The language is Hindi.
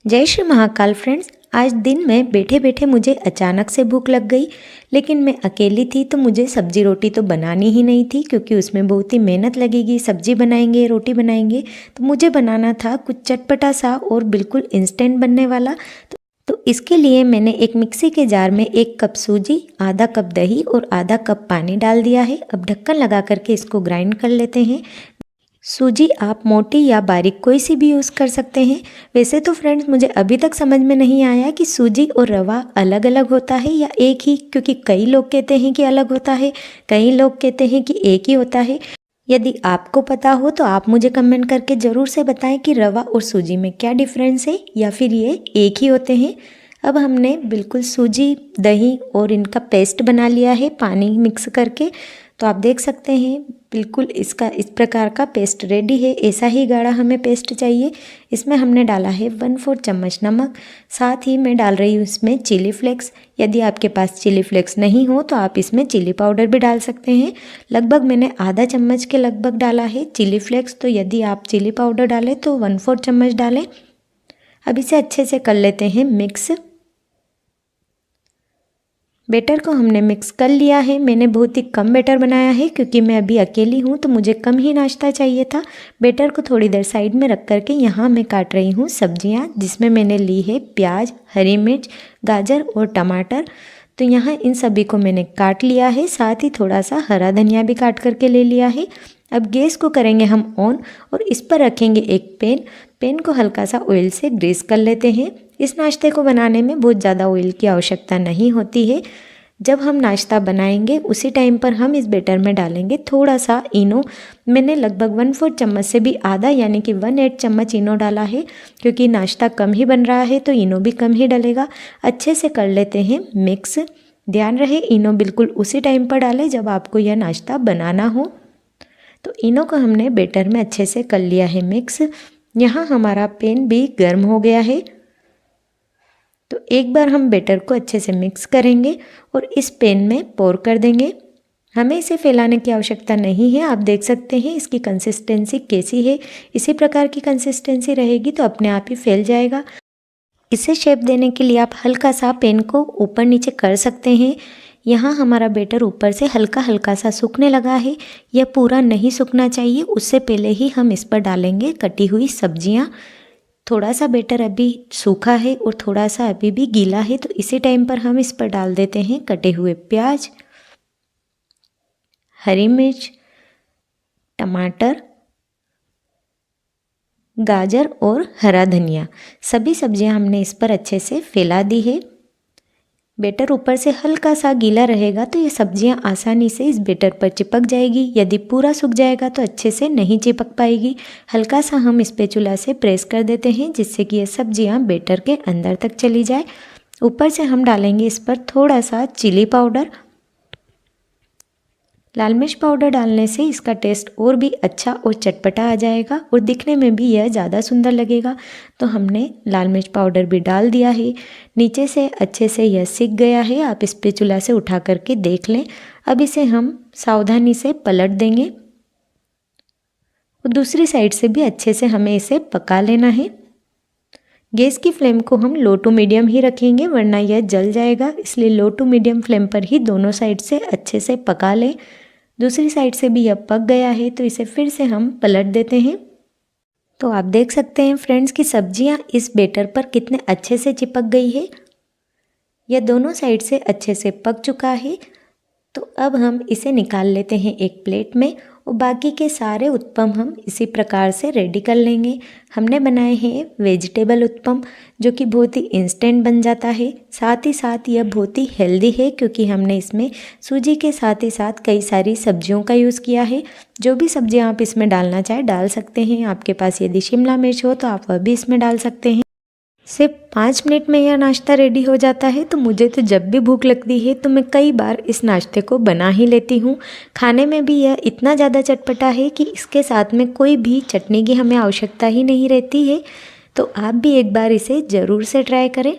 जय श्री महाकाल फ्रेंड्स। आज दिन में बैठे बैठे मुझे अचानक से भूख लग गई, लेकिन मैं अकेली थी तो मुझे सब्जी रोटी तो बनानी ही नहीं थी क्योंकि उसमें बहुत ही मेहनत लगेगी। सब्जी बनाएंगे, रोटी बनाएंगे, तो मुझे बनाना था कुछ चटपटा सा और बिल्कुल इंस्टेंट बनने वाला। तो इसके लिए मैंने एक मिक्सी के जार में 1 कप सूजी, आधा कप दही और आधा कप पानी डाल दिया है। अब ढक्कन लगा करके इसको ग्राइंड कर लेते हैं। सूजी आप मोटी या बारीक कोई सी भी यूज़ कर सकते हैं। वैसे तो फ्रेंड्स मुझे अभी तक समझ में नहीं आया कि सूजी और रवा अलग अलग होता है या एक ही, क्योंकि कई लोग कहते हैं कि अलग होता है, कई लोग कहते हैं कि एक ही होता है। यदि आपको पता हो तो आप मुझे कमेंट करके ज़रूर से बताएं कि रवा और सूजी में क्या डिफरेंस है या फिर ये एक ही होते हैं। अब हमने बिल्कुल सूजी, दही और इनका पेस्ट बना लिया है पानी मिक्स करके। तो आप देख सकते हैं बिल्कुल इसका इस प्रकार का पेस्ट रेडी है। ऐसा ही गाढ़ा हमें पेस्ट चाहिए। इसमें हमने डाला है 1/4 चम्मच नमक, साथ ही मैं डाल रही हूँ इसमें चिली फ्लेक्स। यदि आपके पास चिली फ्लेक्स नहीं हो तो आप इसमें चिली पाउडर भी डाल सकते हैं। लगभग मैंने आधा चम्मच के लगभग डाला है चिली फ्लेक्स। तो यदि आप चिली पाउडर डालें तो 1/4 चम्मच डालें। अब इसे अच्छे से कर लेते हैं मिक्स। बैटर को हमने मिक्स कर लिया है। मैंने बहुत ही कम बैटर बनाया है क्योंकि मैं अभी अकेली हूँ तो मुझे कम ही नाश्ता चाहिए था। बैटर को थोड़ी देर साइड में रख करके यहाँ मैं काट रही हूँ सब्जियाँ, जिसमें मैंने ली है प्याज, हरी मिर्च, गाजर और टमाटर। तो यहाँ इन सभी को मैंने काट लिया है। साथ ही थोड़ा सा हरा धनिया भी काट करके ले लिया है। अब गैस को करेंगे हम ऑन और इस पर रखेंगे एक पैन को हल्का सा ऑयल से ग्रीस कर लेते हैं। इस नाश्ते को बनाने में बहुत ज़्यादा ऑयल की आवश्यकता नहीं होती है। जब हम नाश्ता बनाएंगे उसी टाइम पर हम इस बैटर में डालेंगे थोड़ा सा इनो। मैंने लगभग 1/4 चम्मच से भी आधा यानी कि 1/8 चम्मच इनो डाला है, क्योंकि नाश्ता कम ही बन रहा है तो इनो भी कम ही डलेगा। अच्छे से कर लेते हैं मिक्स। ध्यान रहे इनो बिल्कुल उसी टाइम पर डालें जब आपको यह नाश्ता बनाना हो। तो इनो को हमने बैटर में अच्छे से कर लिया है मिक्स। यहाँ हमारा पैन भी गर्म हो गया है। तो एक बार हम बैटर को अच्छे से मिक्स करेंगे और इस पैन में पोर कर देंगे। हमें इसे फैलाने की आवश्यकता नहीं है। आप देख सकते हैं इसकी कंसिस्टेंसी कैसी है। इसी प्रकार की कंसिस्टेंसी रहेगी तो अपने आप ही फैल जाएगा। इसे शेप देने के लिए आप हल्का सा पैन को ऊपर नीचे कर सकते हैं। यहाँ हमारा बैटर ऊपर से हल्का हल्का सा सूखने लगा है। यह पूरा नहीं सूखना चाहिए। उससे पहले ही हम इस पर डालेंगे कटी हुई सब्जियाँ। थोड़ा सा बैटर अभी सूखा है और थोड़ा सा अभी भी गीला है, तो इसी टाइम पर हम इस पर डाल देते हैं कटे हुए प्याज, हरी मिर्च, टमाटर, गाजर और हरा धनिया। सभी सब्जियां हमने इस पर अच्छे से फैला दी है। बैटर ऊपर से हल्का सा गीला रहेगा तो ये सब्जियां आसानी से इस बैटर पर चिपक जाएगी। यदि पूरा सूख जाएगा तो अच्छे से नहीं चिपक पाएगी। हल्का सा हम इस स्पैचुला से प्रेस कर देते हैं जिससे कि ये सब्जियां बैटर के अंदर तक चली जाए। ऊपर से हम डालेंगे इस पर थोड़ा सा चिली पाउडर। लाल मिर्च पाउडर डालने से इसका टेस्ट और भी अच्छा और चटपटा आ जाएगा और दिखने में भी यह ज़्यादा सुंदर लगेगा। तो हमने लाल मिर्च पाउडर भी डाल दिया है। नीचे से अच्छे से यह सिक गया है। आप इस स्पैचुला से उठा करके देख लें। अब इसे हम सावधानी से पलट देंगे और दूसरी साइड से भी अच्छे से हमें इसे पका लेना है। गैस की फ्लेम को हम लो टू मीडियम ही रखेंगे वरना यह जल जाएगा, इसलिए लो टू मीडियम फ्लेम पर ही दोनों साइड से अच्छे से पका लें। दूसरी साइड से भी यह पक गया है तो इसे फिर से हम पलट देते हैं। तो आप देख सकते हैं फ्रेंड्स कि सब्जियां इस बैटर पर कितने अच्छे से चिपक गई है। यह दोनों साइड से अच्छे से पक चुका है। तो अब हम इसे निकाल लेते हैं एक प्लेट में और बाकी के सारे उत्पम हम इसी प्रकार से रेडी कर लेंगे। हमने बनाए हैं वेजिटेबल उत्पम जो कि बहुत ही इंस्टेंट बन जाता है। साथ ही साथ यह बहुत ही हेल्दी है क्योंकि हमने इसमें सूजी के साथ ही साथ कई सारी सब्जियों का यूज़ किया है। जो भी सब्जियां आप इसमें डालना चाहें डाल सकते हैं। आपके पास यदि शिमला मिर्च हो तो आप वह भी इसमें डाल सकते हैं। सिर्फ 5 मिनट में यह नाश्ता रेडी हो जाता है। तो मुझे तो जब भी भूख लगती है तो मैं कई बार इस नाश्ते को बना ही लेती हूँ। खाने में भी यह इतना ज़्यादा चटपटा है कि इसके साथ में कोई भी चटनी की हमें आवश्यकता ही नहीं रहती है। तो आप भी एक बार इसे ज़रूर से ट्राई करें।